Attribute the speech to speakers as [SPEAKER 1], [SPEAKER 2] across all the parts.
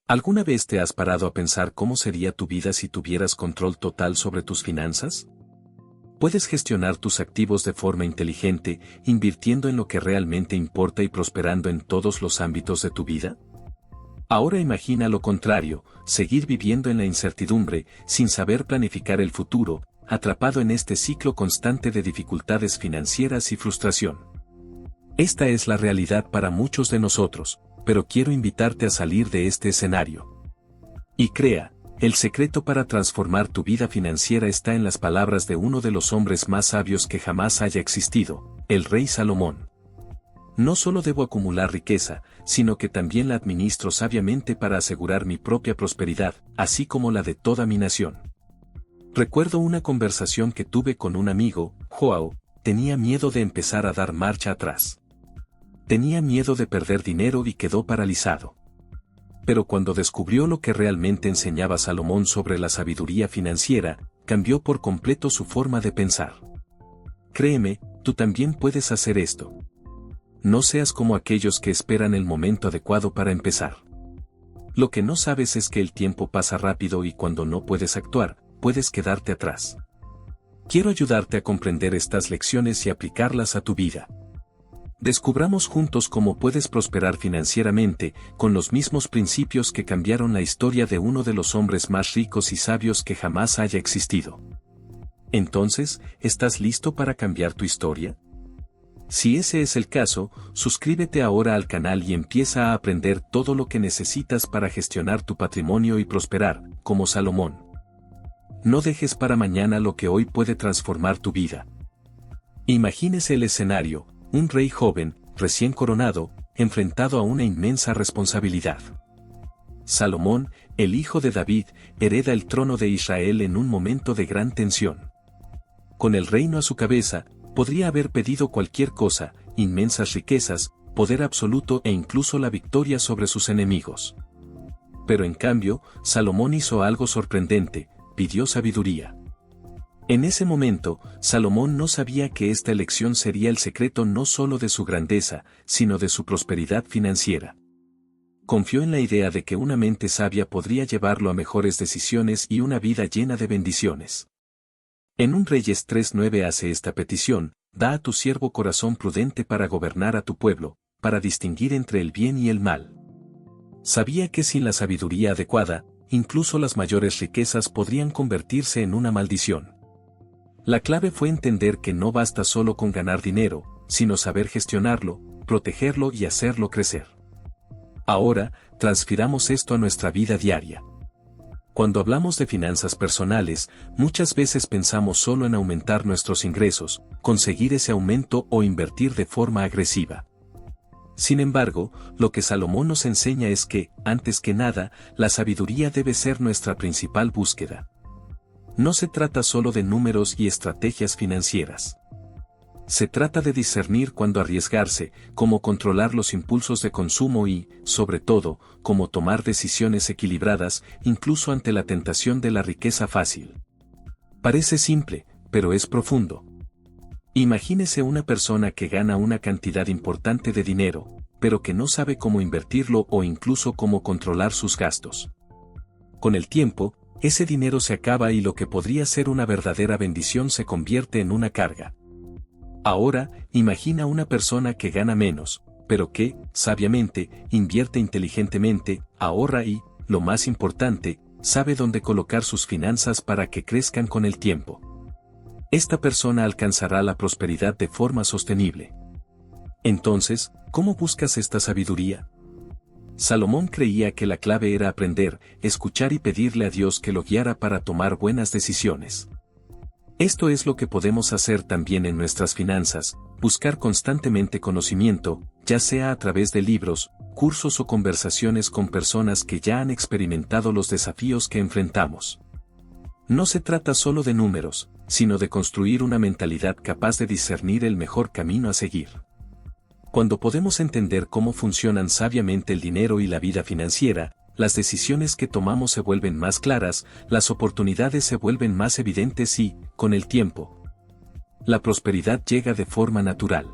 [SPEAKER 1] ¿Alguna vez te has parado a pensar cómo sería tu vida si tuvieras control total sobre tus finanzas? Puedes gestionar tus activos de forma inteligente, invirtiendo en lo que realmente importa y prosperando en todos los ámbitos de tu vida. Ahora imagina lo contrario, seguir viviendo en la incertidumbre, sin saber planificar el futuro, atrapado en este ciclo constante de dificultades financieras y frustración. Esta es la realidad para muchos de nosotros, pero quiero invitarte a salir de este escenario. Y crea, el secreto para transformar tu vida financiera está en las palabras de uno de los hombres más sabios que jamás haya existido, el rey Salomón. No solo debo acumular riqueza, sino que también la administro sabiamente para asegurar mi propia prosperidad, así como la de toda mi nación. Recuerdo una conversación que tuve con un amigo, Joao. Tenía miedo de empezar a dar marcha atrás. Tenía miedo de perder dinero y quedó paralizado. Pero cuando descubrió lo que realmente enseñaba Salomón sobre la sabiduría financiera, cambió por completo su forma de pensar. Créeme, tú también puedes hacer esto. No seas como aquellos que esperan el momento adecuado para empezar. Lo que no sabes es que el tiempo pasa rápido y cuando no puedes actuar, puedes quedarte atrás. Quiero ayudarte a comprender estas lecciones y aplicarlas a tu vida. Descubramos juntos cómo puedes prosperar financieramente, con los mismos principios que cambiaron la historia de uno de los hombres más ricos y sabios que jamás haya existido. Entonces, ¿estás listo para cambiar tu historia? Si ese es el caso, suscríbete ahora al canal y empieza a aprender todo lo que necesitas para gestionar tu patrimonio y prosperar, como Salomón. No dejes para mañana lo que hoy puede transformar tu vida. Imagínese el escenario, un rey joven, recién coronado, enfrentado a una inmensa responsabilidad. Salomón, el hijo de David, hereda el trono de Israel en un momento de gran tensión. Con el reino a su cabeza, podría haber pedido cualquier cosa, inmensas riquezas, poder absoluto e incluso la victoria sobre sus enemigos. Pero en cambio, Salomón hizo algo sorprendente, pidió sabiduría. En ese momento, Salomón no sabía que esta elección sería el secreto no solo de su grandeza, sino de su prosperidad financiera. Confió en la idea de que una mente sabia podría llevarlo a mejores decisiones y una vida llena de bendiciones. En un Reyes 3:9 hace esta petición: da a tu siervo corazón prudente para gobernar a tu pueblo, para distinguir entre el bien y el mal. Sabía que sin la sabiduría adecuada, incluso las mayores riquezas podrían convertirse en una maldición. La clave fue entender que no basta solo con ganar dinero, sino saber gestionarlo, protegerlo y hacerlo crecer. Ahora, transfiramos esto a nuestra vida diaria. Cuando hablamos de finanzas personales, muchas veces pensamos solo en aumentar nuestros ingresos, conseguir ese aumento o invertir de forma agresiva. Sin embargo, lo que Salomón nos enseña es que, antes que nada, la sabiduría debe ser nuestra principal búsqueda. No se trata solo de números y estrategias financieras. Se trata de discernir cuándo arriesgarse, cómo controlar los impulsos de consumo y, sobre todo, cómo tomar decisiones equilibradas, incluso ante la tentación de la riqueza fácil. Parece simple, pero es profundo. Imagínese una persona que gana una cantidad importante de dinero, pero que no sabe cómo invertirlo o incluso cómo controlar sus gastos. Con el tiempo, ese dinero se acaba y lo que podría ser una verdadera bendición se convierte en una carga. Ahora, imagina una persona que gana menos, pero que, sabiamente, invierte inteligentemente, ahorra y, lo más importante, sabe dónde colocar sus finanzas para que crezcan con el tiempo. Esta persona alcanzará la prosperidad de forma sostenible. Entonces, ¿cómo buscas esta sabiduría? Salomón creía que la clave era aprender, escuchar y pedirle a Dios que lo guiara para tomar buenas decisiones. Esto es lo que podemos hacer también en nuestras finanzas, buscar constantemente conocimiento, ya sea a través de libros, cursos o conversaciones con personas que ya han experimentado los desafíos que enfrentamos. No se trata solo de números, sino de construir una mentalidad capaz de discernir el mejor camino a seguir. Cuando podemos entender cómo funcionan sabiamente el dinero y la vida financiera, las decisiones que tomamos se vuelven más claras, las oportunidades se vuelven más evidentes y, con el tiempo, la prosperidad llega de forma natural.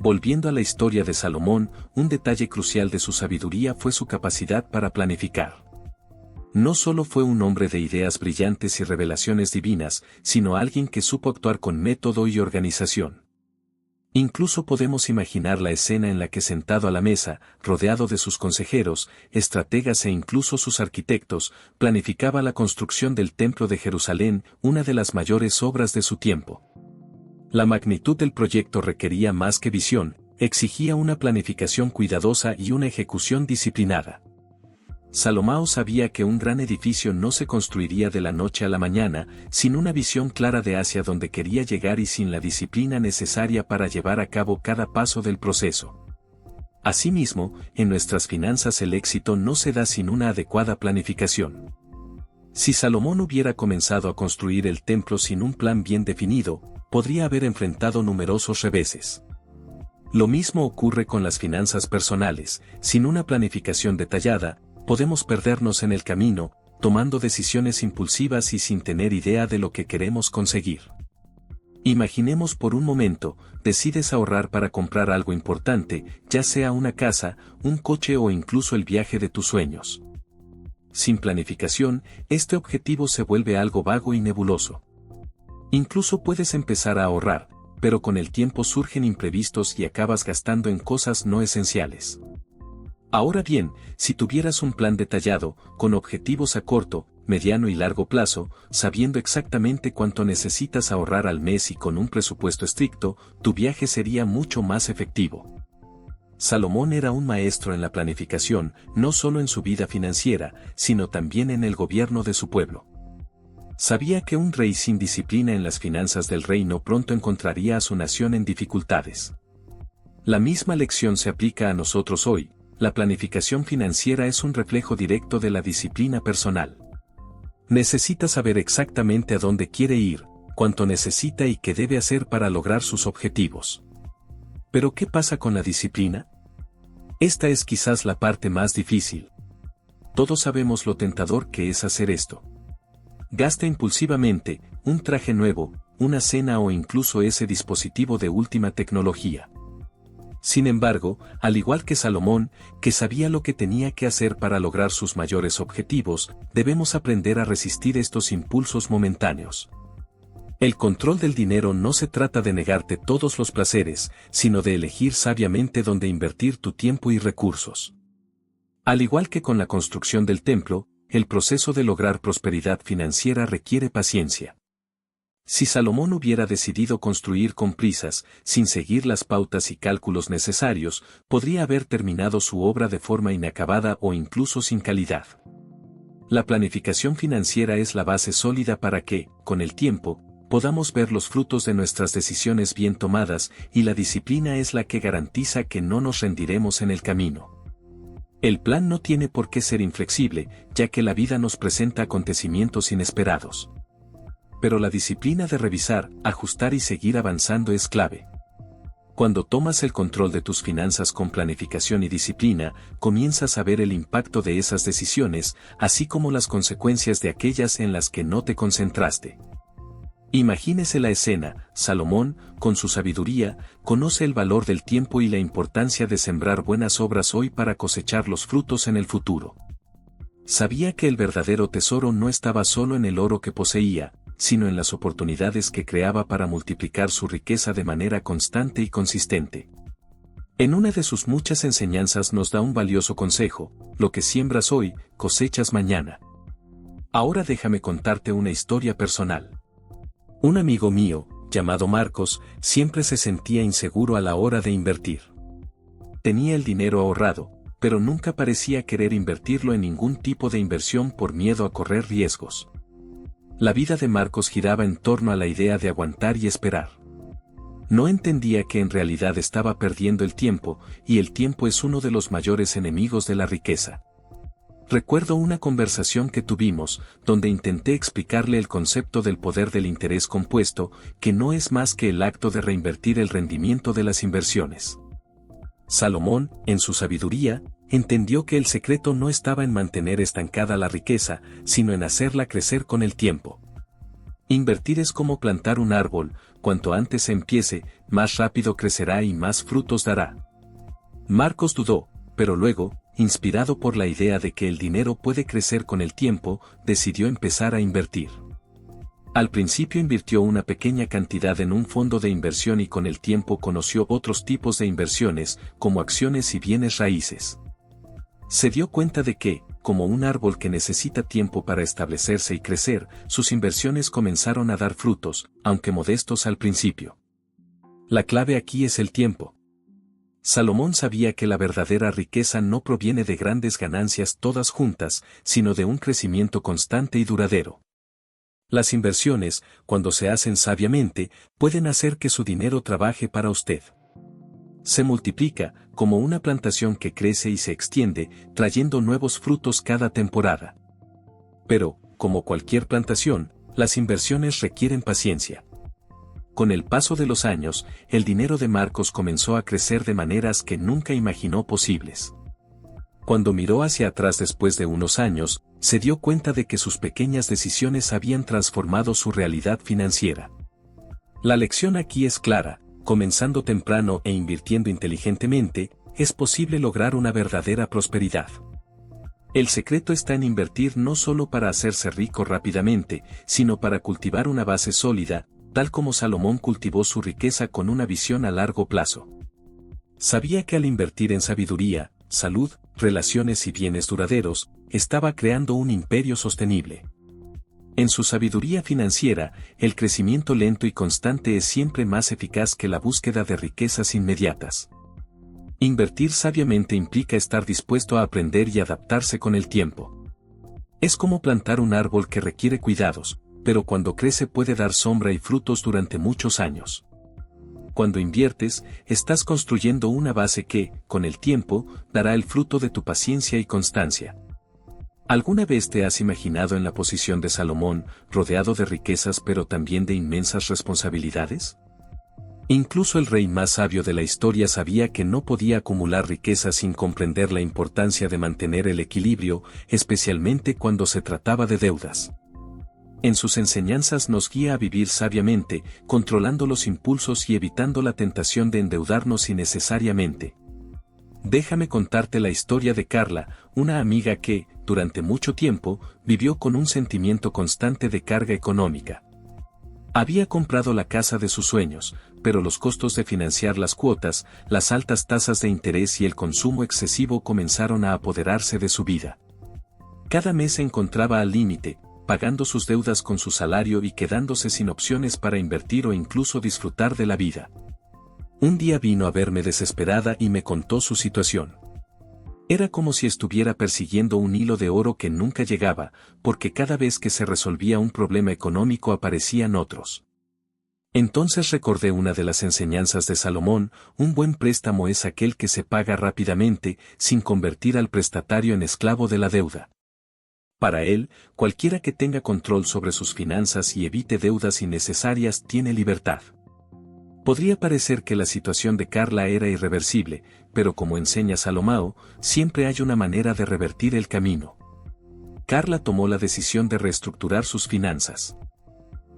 [SPEAKER 1] Volviendo a la historia de Salomón, un detalle crucial de su sabiduría fue su capacidad para planificar. No solo fue un hombre de ideas brillantes y revelaciones divinas, sino alguien que supo actuar con método y organización. Incluso podemos imaginar la escena en la que sentado a la mesa, rodeado de sus consejeros, estrategas e incluso sus arquitectos, planificaba la construcción del Templo de Jerusalén, una de las mayores obras de su tiempo. La magnitud del proyecto requería más que visión, exigía una planificación cuidadosa y una ejecución disciplinada. Salomón sabía que un gran edificio no se construiría de la noche a la mañana, sin una visión clara de hacia dónde quería llegar y sin la disciplina necesaria para llevar a cabo cada paso del proceso. Asimismo, en nuestras finanzas el éxito no se da sin una adecuada planificación. Si Salomón hubiera comenzado a construir el templo sin un plan bien definido, podría haber enfrentado numerosos reveses. Lo mismo ocurre con las finanzas personales, sin una planificación detallada, podemos perdernos en el camino, tomando decisiones impulsivas y sin tener idea de lo que queremos conseguir. Imaginemos por un momento, decides ahorrar para comprar algo importante, ya sea una casa, un coche o incluso el viaje de tus sueños. Sin planificación, este objetivo se vuelve algo vago y nebuloso. Incluso puedes empezar a ahorrar, pero con el tiempo surgen imprevistos y acabas gastando en cosas no esenciales. Ahora bien, si tuvieras un plan detallado, con objetivos a corto, mediano y largo plazo, sabiendo exactamente cuánto necesitas ahorrar al mes y con un presupuesto estricto, tu viaje sería mucho más efectivo. Salomón era un maestro en la planificación, no solo en su vida financiera, sino también en el gobierno de su pueblo. Sabía que un rey sin disciplina en las finanzas del reino pronto encontraría a su nación en dificultades. La misma lección se aplica a nosotros hoy. La planificación financiera es un reflejo directo de la disciplina personal. Necesita saber exactamente a dónde quiere ir, cuánto necesita y qué debe hacer para lograr sus objetivos. ¿Pero qué pasa con la disciplina? Esta es quizás la parte más difícil. Todos sabemos lo tentador que es hacer esto. Gasta impulsivamente, un traje nuevo, una cena o incluso ese dispositivo de última tecnología. Sin embargo, al igual que Salomón, que sabía lo que tenía que hacer para lograr sus mayores objetivos, debemos aprender a resistir estos impulsos momentáneos. El control del dinero no se trata de negarte todos los placeres, sino de elegir sabiamente dónde invertir tu tiempo y recursos. Al igual que con la construcción del templo, el proceso de lograr prosperidad financiera requiere paciencia. Si Salomón hubiera decidido construir con prisas, sin seguir las pautas y cálculos necesarios, podría haber terminado su obra de forma inacabada o incluso sin calidad. La planificación financiera es la base sólida para que, con el tiempo, podamos ver los frutos de nuestras decisiones bien tomadas, y la disciplina es la que garantiza que no nos rendiremos en el camino. El plan no tiene por qué ser inflexible, ya que la vida nos presenta acontecimientos inesperados. Pero la disciplina de revisar, ajustar y seguir avanzando es clave. Cuando tomas el control de tus finanzas con planificación y disciplina, comienzas a ver el impacto de esas decisiones, así como las consecuencias de aquellas en las que no te concentraste. Imagínese la escena. Salomón, con su sabiduría, conoce el valor del tiempo y la importancia de sembrar buenas obras hoy para cosechar los frutos en el futuro. Sabía que el verdadero tesoro no estaba solo en el oro que poseía, sino en las oportunidades que creaba para multiplicar su riqueza de manera constante y consistente. En una de sus muchas enseñanzas nos da un valioso consejo: lo que siembras hoy, cosechas mañana. Ahora déjame contarte una historia personal. Un amigo mío, llamado Marcos, siempre se sentía inseguro a la hora de invertir. Tenía el dinero ahorrado, pero nunca parecía querer invertirlo en ningún tipo de inversión por miedo a correr riesgos. La vida de Marcos giraba en torno a la idea de aguantar y esperar. No entendía que en realidad estaba perdiendo el tiempo, y el tiempo es uno de los mayores enemigos de la riqueza. Recuerdo una conversación que tuvimos, donde intenté explicarle el concepto del poder del interés compuesto, que no es más que el acto de reinvertir el rendimiento de las inversiones. Salomón, en su sabiduría, entendió que el secreto no estaba en mantener estancada la riqueza, sino en hacerla crecer con el tiempo. Invertir es como plantar un árbol, cuanto antes se empiece, más rápido crecerá y más frutos dará. Marcos dudó, pero luego, inspirado por la idea de que el dinero puede crecer con el tiempo, decidió empezar a invertir. Al principio invirtió una pequeña cantidad en un fondo de inversión y con el tiempo conoció otros tipos de inversiones, como acciones y bienes raíces. Se dio cuenta de que, como un árbol que necesita tiempo para establecerse y crecer, sus inversiones comenzaron a dar frutos, aunque modestos al principio. La clave aquí es el tiempo. Salomón sabía que la verdadera riqueza no proviene de grandes ganancias todas juntas, sino de un crecimiento constante y duradero. Las inversiones, cuando se hacen sabiamente, pueden hacer que su dinero trabaje para usted. Se multiplica, como una plantación que crece y se extiende, trayendo nuevos frutos cada temporada. Pero, como cualquier plantación, las inversiones requieren paciencia. Con el paso de los años, el dinero de Marcos comenzó a crecer de maneras que nunca imaginó posibles. Cuando miró hacia atrás después de unos años, se dio cuenta de que sus pequeñas decisiones habían transformado su realidad financiera. La lección aquí es clara: comenzando temprano e invirtiendo inteligentemente, es posible lograr una verdadera prosperidad. El secreto está en invertir no solo para hacerse rico rápidamente, sino para cultivar una base sólida, tal como Salomón cultivó su riqueza con una visión a largo plazo. Sabía que al invertir en sabiduría, salud, relaciones y bienes duraderos, estaba creando un imperio sostenible. En su sabiduría financiera, el crecimiento lento y constante es siempre más eficaz que la búsqueda de riquezas inmediatas. Invertir sabiamente implica estar dispuesto a aprender y adaptarse con el tiempo. Es como plantar un árbol que requiere cuidados, pero cuando crece puede dar sombra y frutos durante muchos años. Cuando inviertes, estás construyendo una base que, con el tiempo, dará el fruto de tu paciencia y constancia. ¿Alguna vez te has imaginado en la posición de Salomón, rodeado de riquezas pero también de inmensas responsabilidades? Incluso el rey más sabio de la historia sabía que no podía acumular riqueza sin comprender la importancia de mantener el equilibrio, especialmente cuando se trataba de deudas. En sus enseñanzas nos guía a vivir sabiamente, controlando los impulsos y evitando la tentación de endeudarnos innecesariamente. Déjame contarte la historia de Carla, una amiga que, durante mucho tiempo, vivió con un sentimiento constante de carga económica. Había comprado la casa de sus sueños, pero los costos de financiar las cuotas, las altas tasas de interés y el consumo excesivo comenzaron a apoderarse de su vida. Cada mes se encontraba al límite, pagando sus deudas con su salario y quedándose sin opciones para invertir o incluso disfrutar de la vida. Un día vino a verme desesperada y me contó su situación. Era como si estuviera persiguiendo un hilo de oro que nunca llegaba, porque cada vez que se resolvía un problema económico aparecían otros. Entonces recordé una de las enseñanzas de Salomón: un buen préstamo es aquel que se paga rápidamente, sin convertir al prestatario en esclavo de la deuda. Para él, cualquiera que tenga control sobre sus finanzas y evite deudas innecesarias tiene libertad. Podría parecer que la situación de Carla era irreversible, pero como enseña Salomón, siempre hay una manera de revertir el camino. Carla tomó la decisión de reestructurar sus finanzas.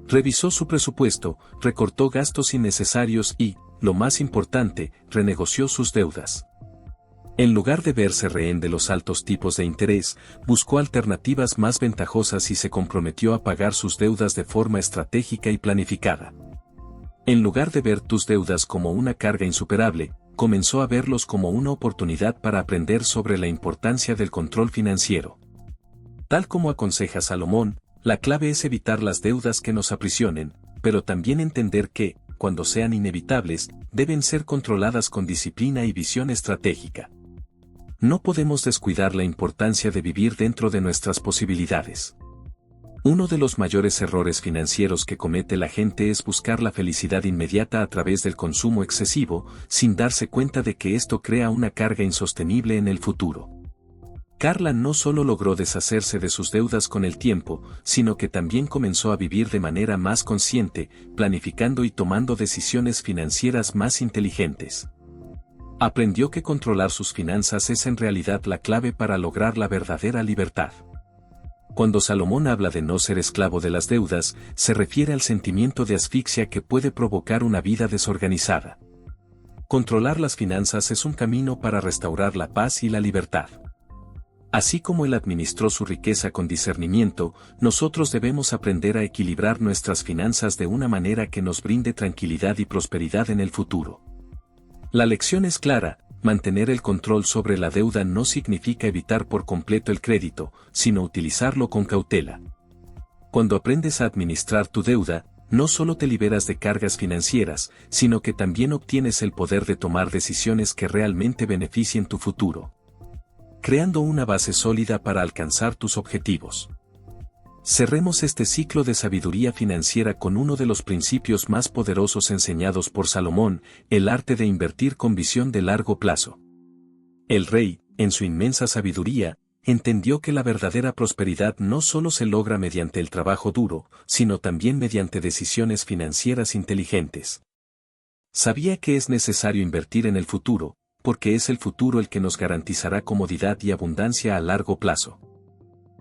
[SPEAKER 1] Revisó su presupuesto, recortó gastos innecesarios y, lo más importante, renegoció sus deudas. En lugar de verse rehén de los altos tipos de interés, buscó alternativas más ventajosas y se comprometió a pagar sus deudas de forma estratégica y planificada. En lugar de ver tus deudas como una carga insuperable, comenzó a verlos como una oportunidad para aprender sobre la importancia del control financiero. Tal como aconseja Salomón, la clave es evitar las deudas que nos aprisionen, pero también entender que, cuando sean inevitables, deben ser controladas con disciplina y visión estratégica. No podemos descuidar la importancia de vivir dentro de nuestras posibilidades. Uno de los mayores errores financieros que comete la gente es buscar la felicidad inmediata a través del consumo excesivo, sin darse cuenta de que esto crea una carga insostenible en el futuro. Carla no solo logró deshacerse de sus deudas con el tiempo, sino que también comenzó a vivir de manera más consciente, planificando y tomando decisiones financieras más inteligentes. Aprendió que controlar sus finanzas es en realidad la clave para lograr la verdadera libertad. Cuando Salomón habla de no ser esclavo de las deudas, se refiere al sentimiento de asfixia que puede provocar una vida desorganizada. Controlar las finanzas es un camino para restaurar la paz y la libertad. Así como él administró su riqueza con discernimiento, nosotros debemos aprender a equilibrar nuestras finanzas de una manera que nos brinde tranquilidad y prosperidad en el futuro. La lección es clara: mantener el control sobre la deuda no significa evitar por completo el crédito, sino utilizarlo con cautela. Cuando aprendes a administrar tu deuda, no solo te liberas de cargas financieras, sino que también obtienes el poder de tomar decisiones que realmente beneficien tu futuro, creando una base sólida para alcanzar tus objetivos. Cerremos este ciclo de sabiduría financiera con uno de los principios más poderosos enseñados por Salomón: el arte de invertir con visión de largo plazo. El rey, en su inmensa sabiduría, entendió que la verdadera prosperidad no solo se logra mediante el trabajo duro, sino también mediante decisiones financieras inteligentes. Sabía que es necesario invertir en el futuro, porque es el futuro el que nos garantizará comodidad y abundancia a largo plazo.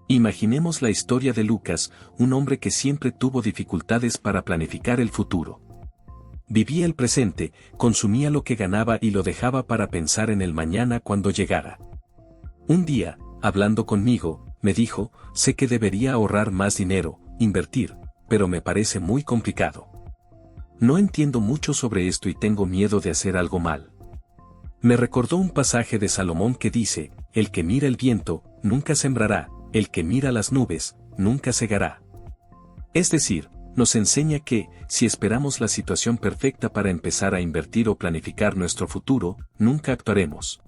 [SPEAKER 1] Imaginemos la historia de Lucas, un hombre que siempre tuvo dificultades para planificar el futuro. Vivía el presente, consumía lo que ganaba y lo dejaba para pensar en el mañana cuando llegara. Un día, hablando conmigo, me dijo: sé que debería ahorrar más dinero, invertir, pero me parece muy complicado. No entiendo mucho sobre esto y tengo miedo de hacer algo mal. Me recordó un pasaje de Salomón que dice: el que mira el viento, nunca sembrará; el que mira las nubes, nunca segará. Es decir, nos enseña que, si esperamos la situación perfecta para empezar a invertir o planificar nuestro futuro, nunca actuaremos.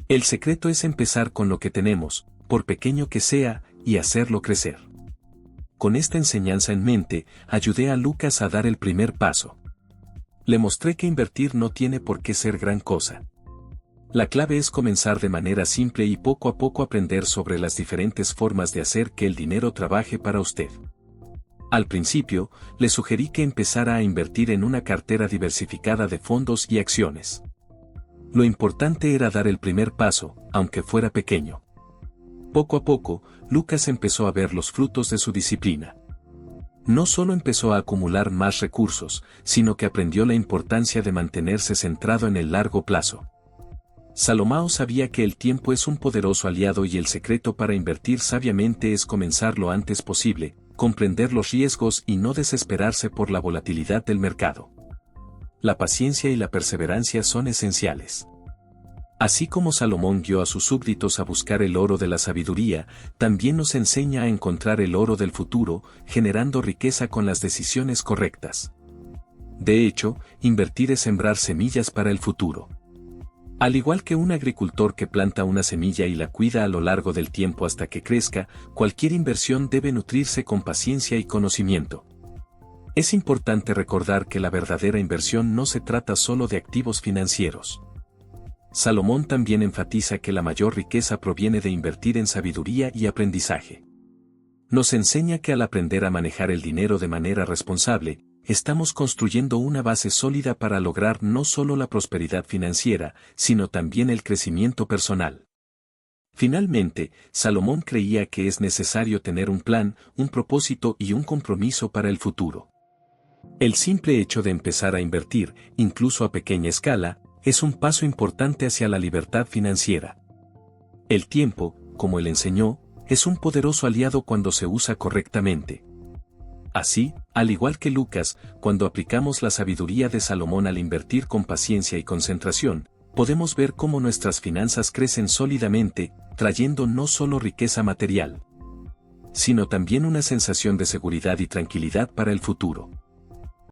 [SPEAKER 1] El secreto es empezar con lo que tenemos, por pequeño que sea, y hacerlo crecer. Con esta enseñanza en mente, ayudé a Lucas a dar el primer paso. Le mostré que invertir no tiene por qué ser gran cosa. La clave es comenzar de manera simple y poco a poco aprender sobre las diferentes formas de hacer que el dinero trabaje para usted. Al principio, le sugerí que empezara a invertir en una cartera diversificada de fondos y acciones. Lo importante era dar el primer paso, aunque fuera pequeño. Poco a poco, Lucas empezó a ver los frutos de su disciplina. No solo empezó a acumular más recursos, sino que aprendió la importancia de mantenerse centrado en el largo plazo. Salomón sabía que el tiempo es un poderoso aliado y el secreto para invertir sabiamente es comenzar lo antes posible, comprender los riesgos y no desesperarse por la volatilidad del mercado. La paciencia y la perseverancia son esenciales. Así como Salomón guió a sus súbditos a buscar el oro de la sabiduría, también nos enseña a encontrar el oro del futuro, generando riqueza con las decisiones correctas. De hecho, invertir es sembrar semillas para el futuro. Al igual que un agricultor que planta una semilla y la cuida a lo largo del tiempo hasta que crezca, cualquier inversión debe nutrirse con paciencia y conocimiento. Es importante recordar que la verdadera inversión no se trata solo de activos financieros. Salomón también enfatiza que la mayor riqueza proviene de invertir en sabiduría y aprendizaje. Nos enseña que al aprender a manejar el dinero de manera responsable, estamos construyendo una base sólida para lograr no solo la prosperidad financiera, sino también el crecimiento personal. Finalmente, Salomón creía que es necesario tener un plan, un propósito y un compromiso para el futuro. El simple hecho de empezar a invertir, incluso a pequeña escala, es un paso importante hacia la libertad financiera. El tiempo, como él enseñó, es un poderoso aliado cuando se usa correctamente. Así, al igual que Lucas, cuando aplicamos la sabiduría de Salomón al invertir con paciencia y concentración, podemos ver cómo nuestras finanzas crecen sólidamente, trayendo no solo riqueza material, sino también una sensación de seguridad y tranquilidad para el futuro.